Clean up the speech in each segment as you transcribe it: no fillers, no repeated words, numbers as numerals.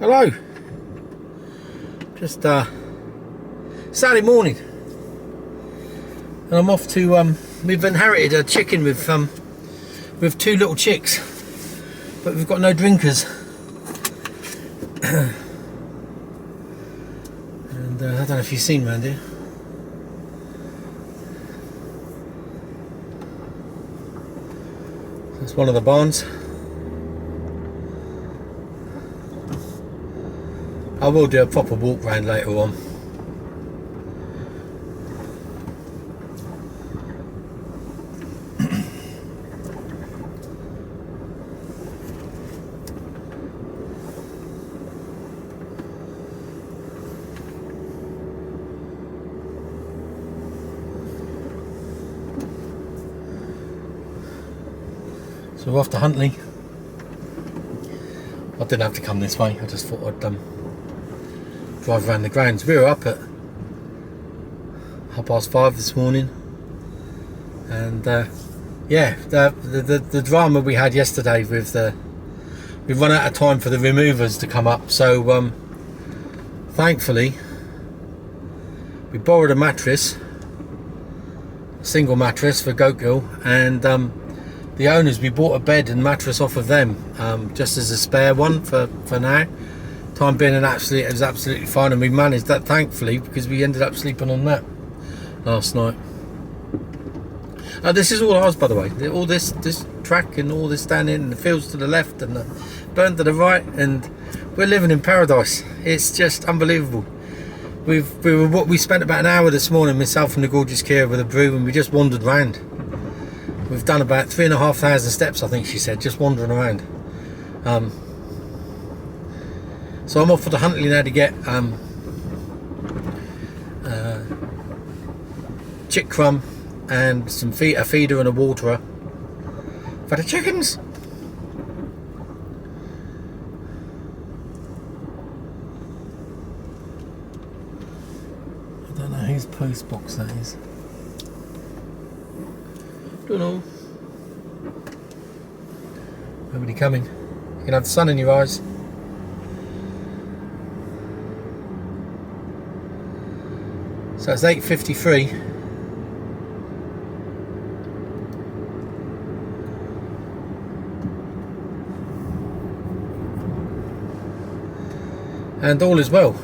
Hello. Just Saturday morning, and I'm off to. We've inherited a chicken with 2 little chicks, but we've got no drinkers. And I don't know if you've seen round here. That's one of the barns. I will do a proper walk round later on. So we're off to Huntley. I didn't have to come this way, I just thought I'd drive around the grounds. We were up at 5:30 this morning, and yeah, the drama we had yesterday with we've run out of time for the removers to come up, so thankfully we borrowed a mattress, a single mattress for Goatgill, and the owners, we bought a bed and mattress off of them, just as a spare one for now. Time being, it was absolutely fine, and we managed that thankfully, because we ended up sleeping on that last night. This is all ours, by the way. All this track and all this down in the fields to the left and the burn to the right, and we're living in paradise. It's just unbelievable. We spent about an hour this morning, myself and the gorgeous Kira, with a brew, and we just wandered round. We've done about 3,500 steps, I think she said, just wandering around. So I'm off for the Huntley now to get chick crumb and a feeder and a waterer for the chickens. I don't know whose post box that is. Don't know. Nobody coming. You can have the sun in your eyes. So it's 8:53. And all is well.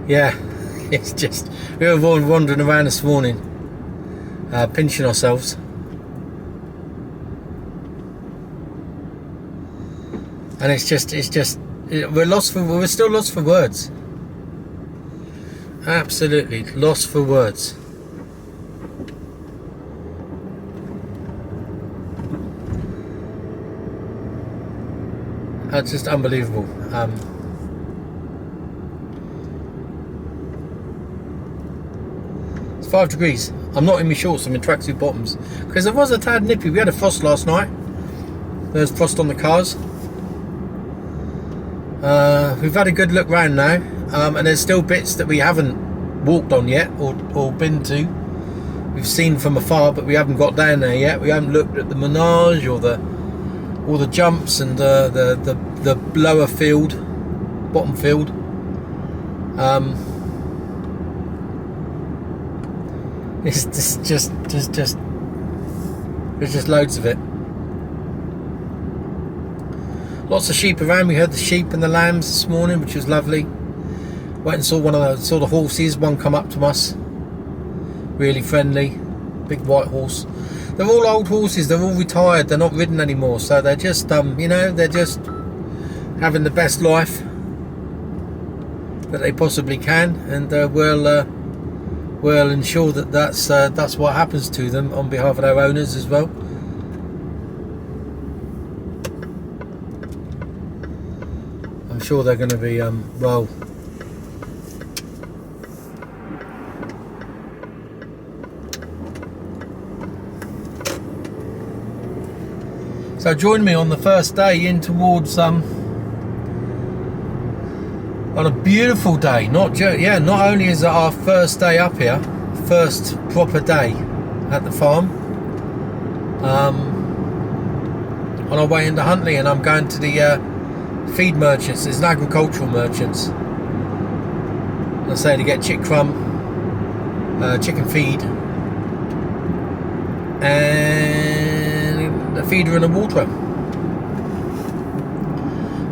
Yeah, it's just, we were wandering around this morning, pinching ourselves. And it's just we're still lost for words. Absolutely lost for words. That's just unbelievable. It's 5 degrees. I'm not in my shorts, I'm in tracksuit bottoms, because there was a tad nippy. We had a frost last night. There's frost on the cars. We've had a good look round now, and there's still bits that we haven't walked on yet or been to. We've seen from afar, but we haven't got down there yet. We haven't looked at the menage or the jumps and the lower field, bottom field. It's just there's just loads of it. Lots of sheep around. We heard the sheep and the lambs this morning, which was lovely. Went and saw the horses. One come up to us, really friendly, big white horse. They're all old horses. They're all retired. They're not ridden anymore. So they're just, they're just having the best life that they possibly can, and we'll ensure that that's what happens to them on behalf of their owners as well. I'm sure they're going to be well. So join me on the first day in towards on a beautiful day. Not only is it our first day up here, first proper day at the farm. on our way into Huntley, and I'm going to the feed merchants. There's an agricultural merchants. I say to get chick crumb, chicken feed, and a feeder and a waterer.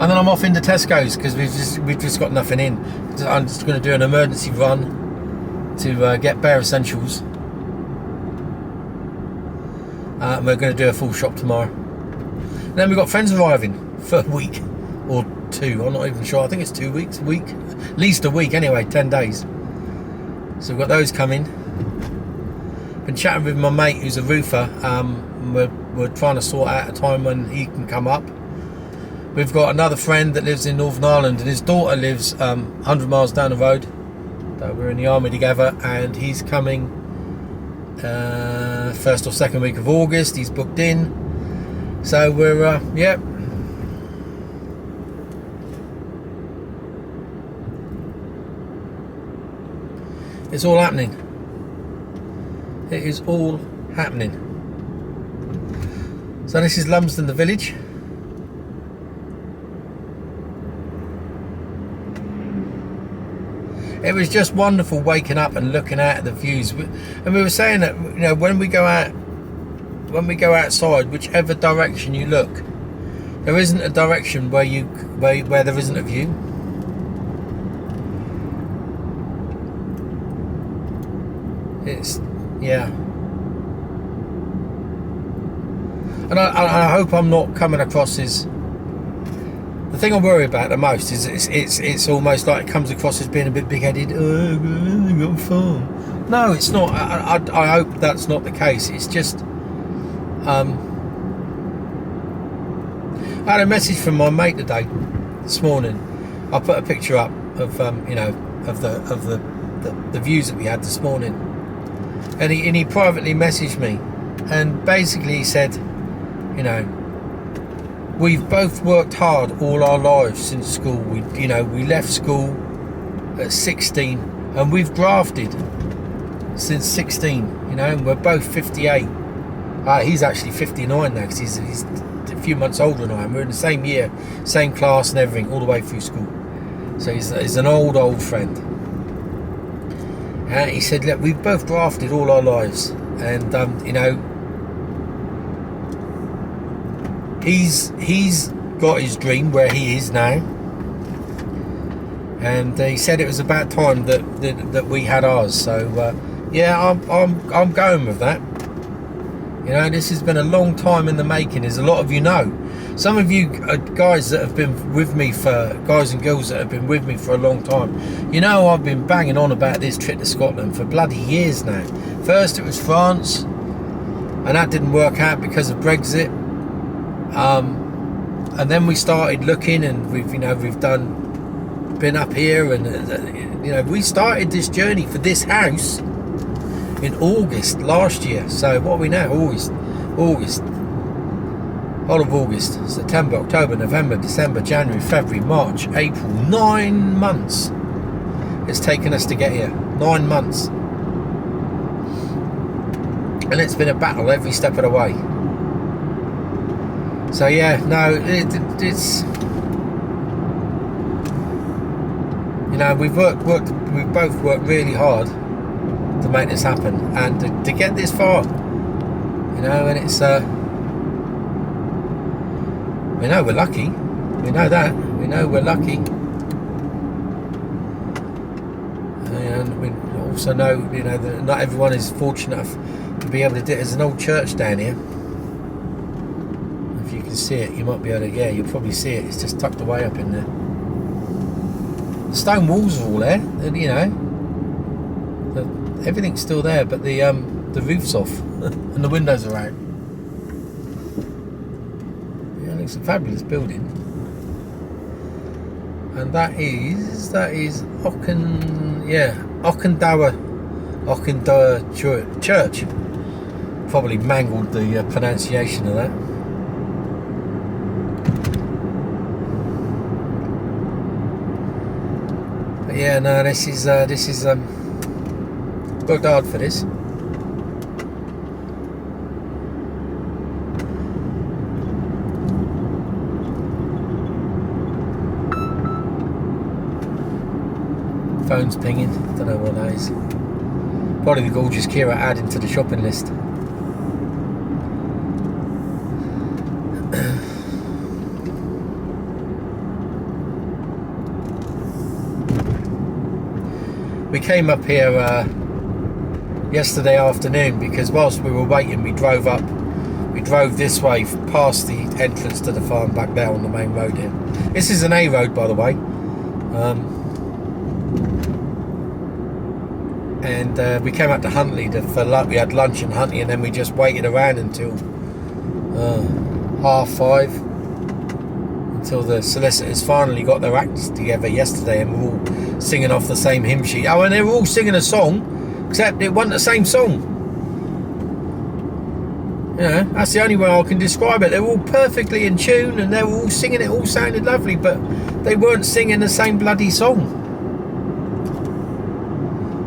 And then I'm off into Tesco's because we've just got nothing in. I'm just going to do an emergency run to get bare essentials. And we're going to do a full shop tomorrow. And then we've got friends arriving for a week or two. I'm not even sure. I think it's 2 weeks, a week, at least a week anyway, 10 days. So we've got those coming. Been chatting with my mate who's a roofer. We're trying to sort out a time when he can come up. We've got another friend that lives in Northern Ireland, and his daughter lives 100 miles down the road. So we're in the army together, and he's coming first or second week of August. He's booked in. So we're, yeah. It's all happening. It is all happening. So this is Lumsden, the village. It was just wonderful waking up and looking at the views. And we were saying that, you know, when we go outside, whichever direction you look, there isn't a direction where there isn't a view. It's, yeah. And I hope I'm not coming across as... The thing I worry about the most is it's almost like it comes across as being a bit big-headed. Oh, I've got a farm. No, it's not. I hope that's not the case. It's just... I had a message from my mate today, this morning. I put a picture up of you know, of the views that we had this morning, and he privately messaged me, and basically he said, you know, we've both worked hard all our lives since school. We left school at 16, and we've grafted since 16. You know, and we're both 58. He's actually 59 now because he's a few months older than I am. We're in the same year, same class and everything, all the way through school. So he's an old friend. He said, look, we've both grafted all our lives, and you know, he's got his dream where he is now, and he said it was about time that we had ours. So yeah, I'm going with that. You know, this has been a long time in the making, as a lot of you know. Some of you guys that have been with me guys and girls that have been with me for a long time, you know, I've been banging on about this trip to Scotland for bloody years now. First it was France, and that didn't work out because of Brexit. And then we started looking, and we've been up here, and you know, we started this journey for this house in August last year. So what are we now? August, whole of August, September, October, November, December, January, February, March, April. 9 months it's taken us to get here. 9 months, and it's been a battle every step of the way. So yeah, no, it's, you know, we've both worked really hard to make this happen, and to get this far, you know. And it's we know we're lucky. We know that. We know we're lucky, and we also know, you know, that not everyone is fortunate enough to be able to do it. There's an old church down here. If you can see it, you might be able to. Yeah, you'll probably see it. It's just tucked away up in there. The stone walls are all there, and, you know, everything's still there, but the roof's off and the windows are out. Yeah, it's a fabulous building. And that is Auchendower Church. Probably mangled the pronunciation of that. But yeah, no, this is worked hard for this. Phone's pinging. Don't know what that is. Probably the gorgeous Kira adding to the shopping list. We came up here yesterday afternoon because whilst we were waiting, we drove this way past the entrance to the farm back there on the main road here. This is an A road, by the way. And we came up to Huntley we had lunch in Huntley, and then we just waited around until 5:30 until the solicitors finally got their acts together yesterday, and we're all singing off the same hymn sheet. Oh, and they were all singing a song, except it wasn't the same song. You know, that's the only way I can describe it. They were all perfectly in tune, and they were all singing, it all sounded lovely, but they weren't singing the same bloody song.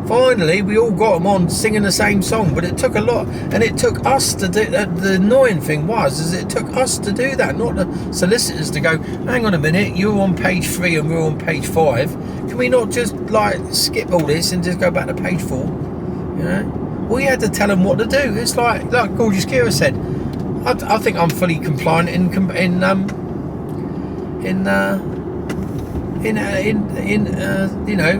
Finally, we all got them on singing the same song, but it took a lot, and it took us to do that. The annoying thing is it took us to do that, not the solicitors to go, hang on a minute, you're on page 3 and we're on page 5. Can we not just like skip all this and just go back to page 4? You know, we had to tell them what to do. It's like gorgeous Kira said, I think I'm fully compliant in you know,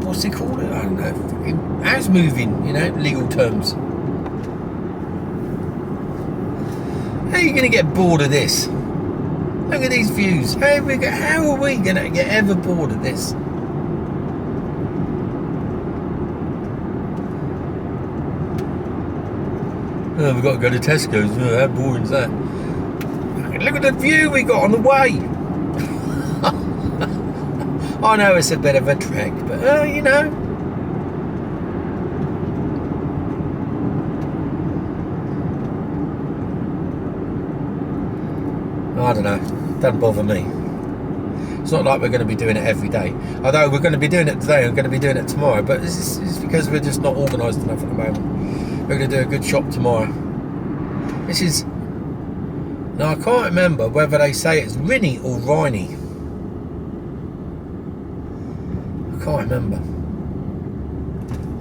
what's it called? I don't know. House moving, you know, legal terms. How are you going to get bored of this? Look at these views. How are we going to get ever bored of this? Oh, we've got to go to Tesco's. Oh, how boring is that? Look at the view we got on the way. I know it's a bit of a trek, but you know. I don't know. Doesn't bother me. It's not like we're going to be doing it every day. Although we're going to be doing it today, we're going to be doing it tomorrow. But it's because we're just not organised enough at the moment. We're going to do a good shop tomorrow. This is... Now, I can't remember whether they say it's Rinny or Riney. I can't remember.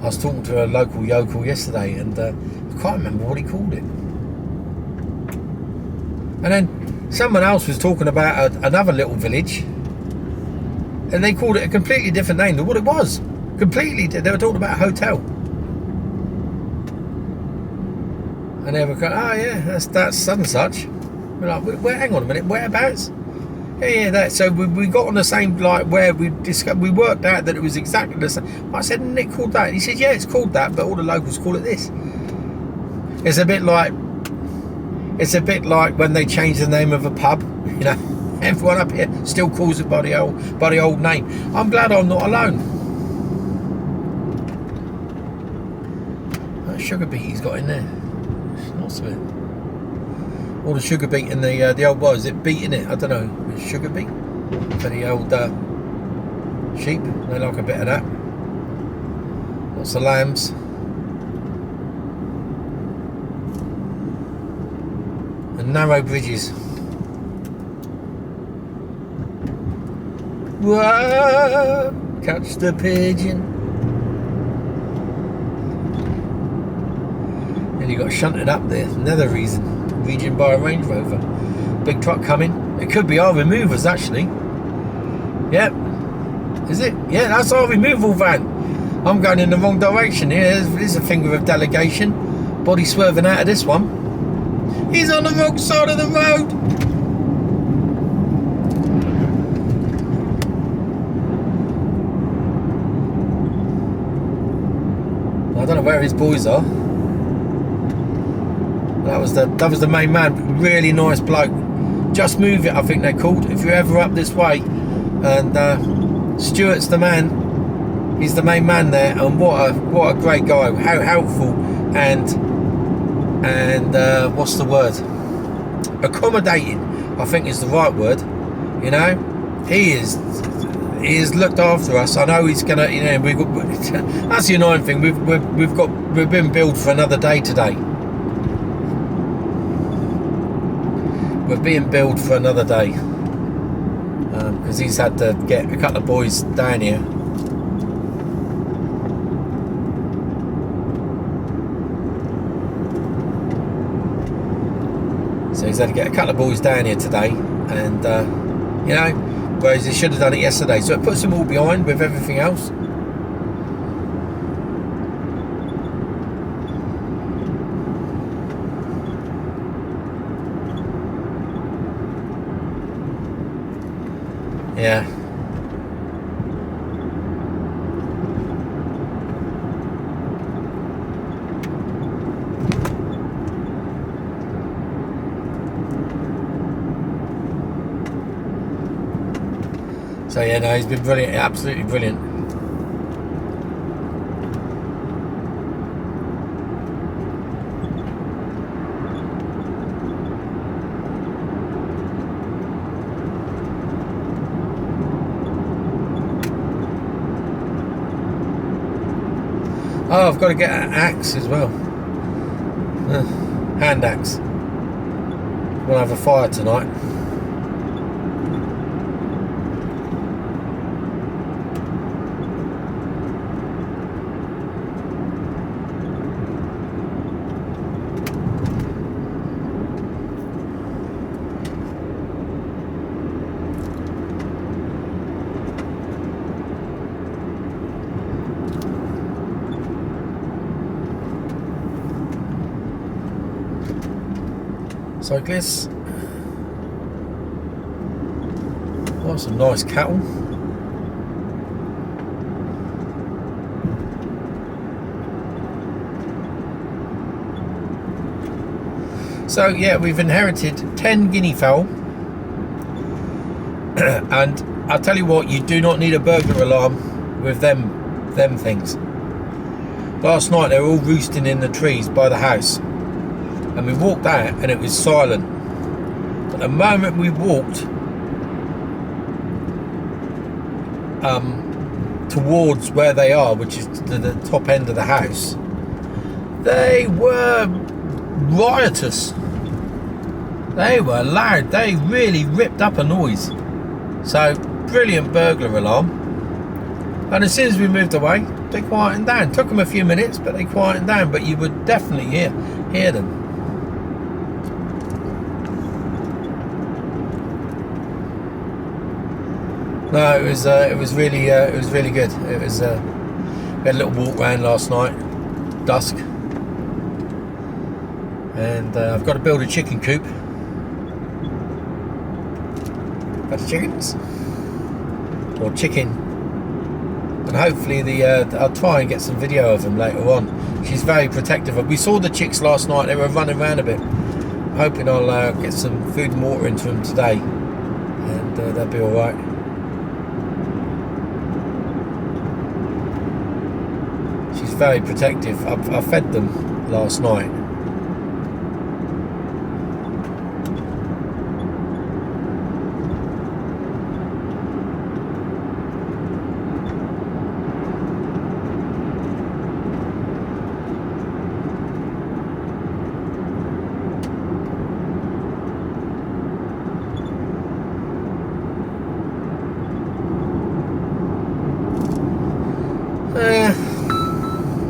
I was talking to a local yokel yesterday, and I can't remember what he called it. And then someone else was talking about another little village, and they called it a completely different name than what it was. Completely, they were talking about a hotel. And they were going, oh yeah, that's such and such. We're like, hang on a minute, whereabouts? Yeah, that. So we got on the same, like, where we worked out that it was exactly the same. I said, isn't it called that? He said, yeah, it's called that, but all the locals call it this. It's a bit like when they change the name of a pub, you know. Everyone up here still calls it by the old name. I'm glad I'm not alone. That sugar beet he's got in there. It's not so bad. All the sugar beet in the old, what is it, beet in it? I don't know. Sugar beet for the old sheep. They like a bit of that. Lots of lambs. And narrow bridges. Whoa, catch the pigeon. And you got shunted up there. Another region by a Range Rover. Big truck coming. It could be our removers, actually. Yep. Is it? Yeah, that's our removal van. I'm going in the wrong direction here. There's a finger of delegation. Body swerving out of this one. He's on the wrong side of the road. I don't know where his boys are. That was the main man. Really nice bloke. Just Move It, I think they're called. If you're ever up this way, and Stuart's the man. He's the main man there, and what a great guy. How helpful and what's the word? Accommodating, I think is the right word. You know, he is looked after us. I know he's gonna. You know, that's the annoying thing. We've been billed for another day today. We're being billed for another day because he's had to get a couple of boys down here So he's had to get a couple of boys down here today, and you know, whereas he should have done it yesterday. So it puts him all behind with everything else. Yeah. So yeah, no, he's been brilliant, absolutely brilliant. Oh, I've got to get an axe as well. Hand axe. We'll have a fire tonight. Cyclists. Oh, some nice cattle. So yeah, we've inherited 10 guinea fowl, and I'll tell you what, you do not need a burglar alarm with them things. Last night they were all roosting in the trees by the house, and we walked out and it was silent. But the moment we walked towards where they are, which is to the top end of the house, they were riotous. They were loud. They really ripped up a noise. So brilliant burglar alarm. And as soon as we moved away, they quietened down. Took them a few minutes, but they quietened down. But you would definitely hear them. No, it was really good. It was we had a little walk around last night, dusk, and I've got to build a chicken coop. Got the chickens, or chicken, and hopefully I'll try and get some video of them later on. She's very protective. We saw the chicks last night. They were running around a bit. I'm hoping I'll get some food and water into them today, and they'll be all right. Very protective. I fed them last night.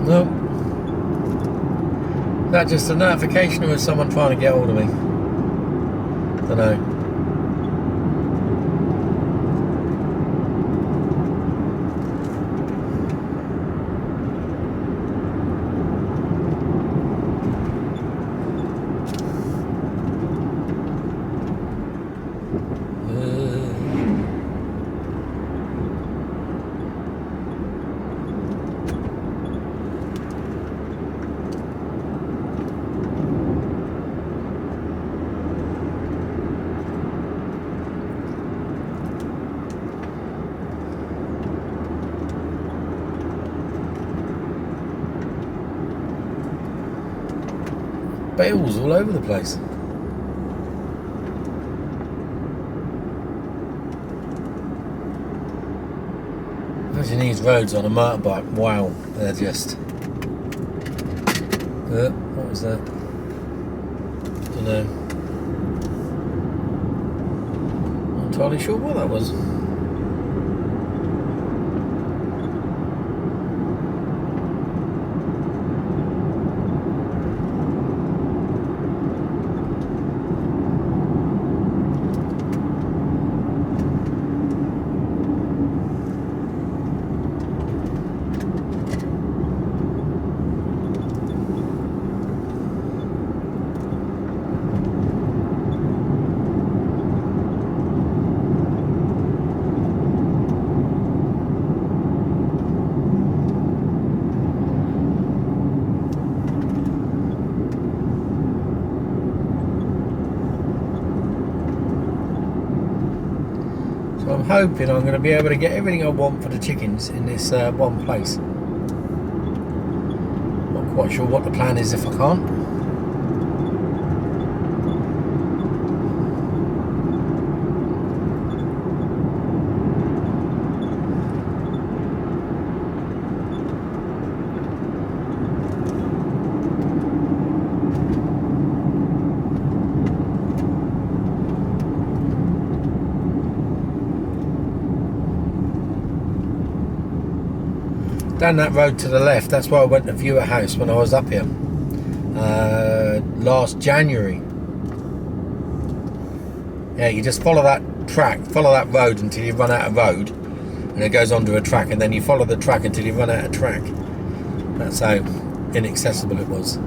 Nope. Is that just a notification, or is someone trying to get hold of me? Don't know. Bales all over the place. Imagine these roads on a motorbike. Wow, they're just... what was that? Don't know. Not entirely sure what that was. I'm hoping I'm going to be able to get everything I want for the chickens in this one place. Not quite sure what the plan is if I can't. Down that road to the left, that's where I went to view a house when I was up here last January. Yeah, you just follow that track, follow that road until you run out of road, and it goes onto a track, and then you follow the track until you run out of track. That's how inaccessible it was.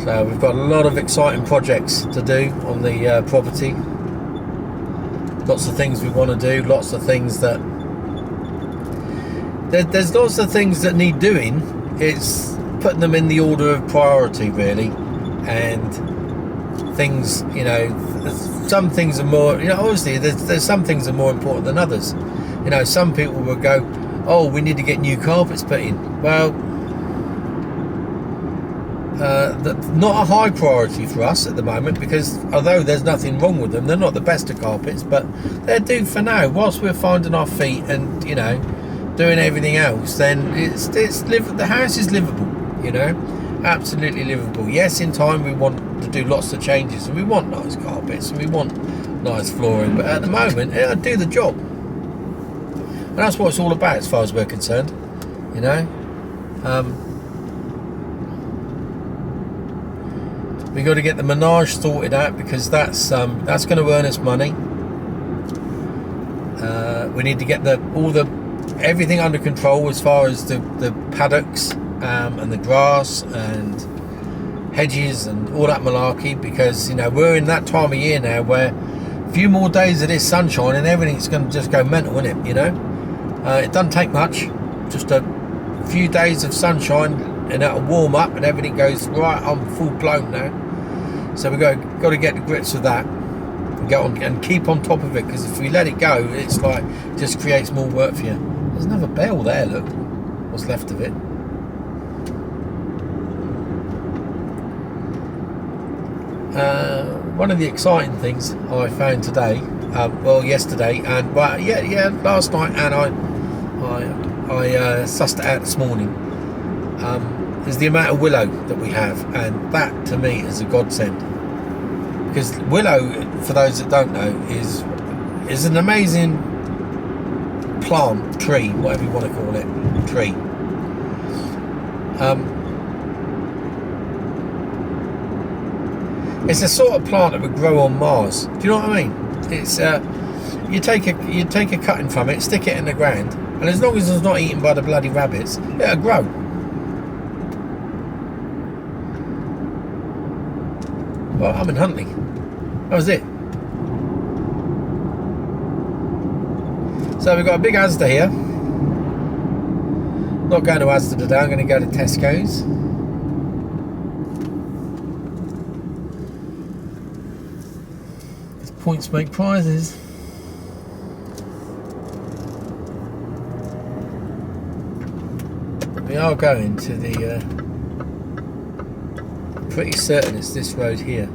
So we've got a lot of exciting projects to do on the property. Lots of things we want to do, lots of things that... There's lots of things that need doing. It's putting them in the order of priority, really. And things, you know, some things are more... You know, obviously, there's some things are more important than others. You know, some people will go, oh, we need to get new carpets put in. Well... not a high priority for us at the moment, because although there's nothing wrong with them, they're not the best of carpets, but they're due for now. Whilst we're finding our feet and, you know, doing everything else, then the house is livable, you know, absolutely livable. Yes, in time we want to do lots of changes, and we want nice carpets and we want nice flooring, but at the moment it'll do the job, and that's what it's all about as far as we're concerned, you know. We got to get the menage sorted out, because that's going to earn us money. We need to get everything under control as far as the paddocks and the grass and hedges and all that malarkey, because, you know, we're in that time of year now where a few more days of this sunshine and everything's going to just go mental, isn't it? You know, it doesn't take much, just a few days of sunshine, and that'll warm up and everything goes right on full blown now. So we've got to get to grips with that and get on and keep on top of it, because if we let it go, it's like, just creates more work for you. There's another bell there, look, what's left of it. One of the exciting things I found today, well, yesterday, and last night, and I sussed it out this morning, is the amount of willow that we have, and that to me is a godsend, because willow, for those that don't know, is an amazing plant, tree, whatever you want to call it, tree. It's a sort of plant that would grow on Mars. Do you know what I mean? It's you take a cutting from it, stick it in the ground, and as long as it's not eaten by the bloody rabbits, it'll grow. Well, I'm in Huntley. That was it. So we've got a big Asda here. Not going to Asda today, I'm going to go to Tesco's. It's points make prizes. We are going to the... pretty certain it's this road here.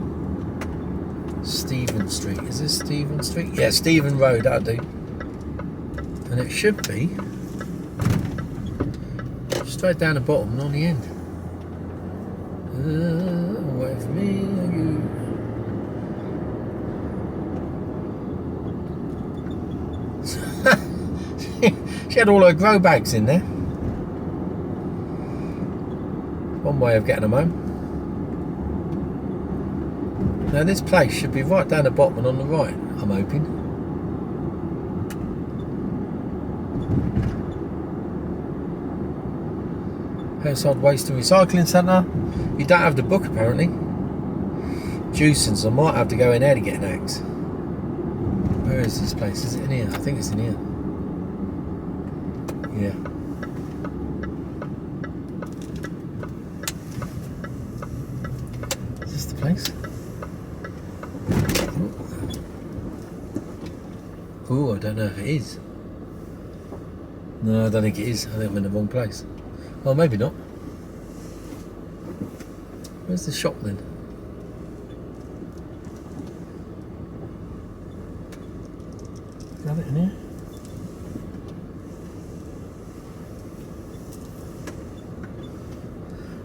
Stephen Street. Is this Stephen Street? Yeah, Stephen Road, that'll do. And it should be straight down the bottom and on the end. Wait for me. She had all her grow bags in there. One way of getting them home. Now this place should be right down the bottom and on the right, I'm hoping. Household Waste and Recycling Centre. You don't have the book apparently. Juicens, I might have to go in there to get an axe. Where is this place? Is it in here? I think it's in here. Yeah. Is this the place? Oh, I don't know if it is. No, I don't think it is. I think I'm in the wrong place. Well, maybe not. Where's the shop then? Got it in here?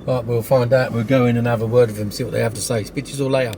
Right, we'll find out. We'll go in and have a word with them, see what they have to say. Speak to you all later.